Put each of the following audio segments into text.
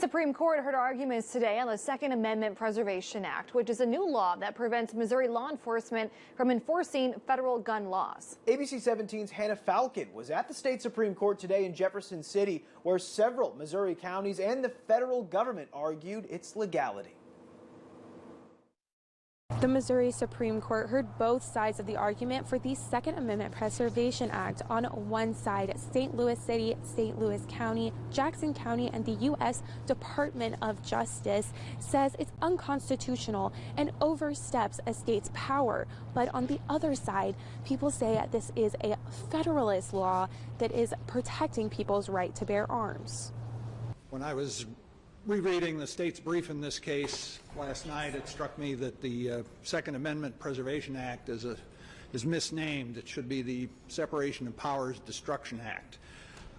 Supreme Court heard arguments today on the Second Amendment Preservation Act, which is a new law that prevents Missouri law enforcement from enforcing federal gun laws. ABC 17's Hannah Falcon was at the state Supreme Court today in Jefferson City, where several Missouri counties and the federal government argued its legality. The Missouri Supreme Court heard both sides of the argument for the Second Amendment Preservation Act. On one side, St. Louis City, St. Louis County, Jackson County, and the U.S. Department of Justice says it's unconstitutional and oversteps a state's power. But on the other side, people say this is a federalist law that is protecting people's right to bear arms. When I was rereading the state's brief in this case last night, it struck me that the Second Amendment Preservation Act is misnamed. It should be the Separation of Powers Destruction Act.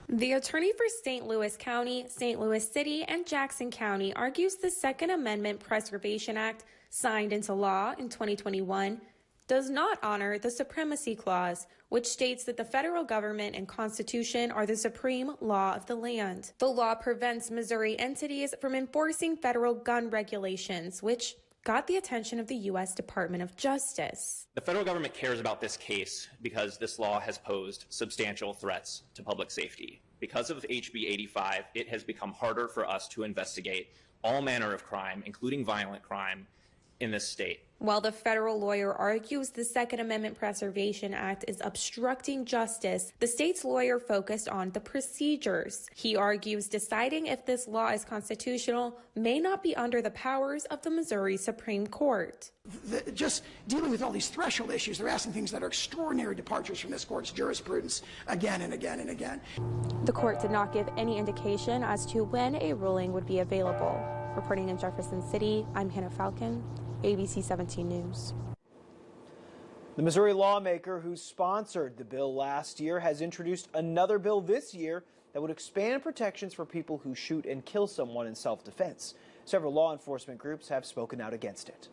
The attorney for St. Louis County, St. Louis City, and Jackson County argues the Second Amendment Preservation Act, signed into law in 2021, does not honor the Supremacy Clause, which states that the federal government and Constitution are the supreme law of the land. The law prevents Missouri entities from enforcing federal gun regulations, which got the attention of the U.S. Department of Justice. The federal government cares about this case because this law has posed substantial threats to public safety. Because of HB 85, it has become harder for us to investigate all manner of crime, including violent crime, in this state. While the federal lawyer argues the Second Amendment Preservation Act is obstructing justice, the state's lawyer focused on the procedures. He argues deciding if this law is constitutional may not be under the powers of the Missouri Supreme Court. Just dealing with all these threshold issues, they're asking things that are extraordinary departures from this court's jurisprudence again and again and again. The court did not give any indication as to when a ruling would be available. Reporting in Jefferson City, I'm Hannah Falcon, ABC 17 News. The Missouri lawmaker who sponsored the bill last year has introduced another bill this year that would expand protections for people who shoot and kill someone in self-defense. Several law enforcement groups have spoken out against it.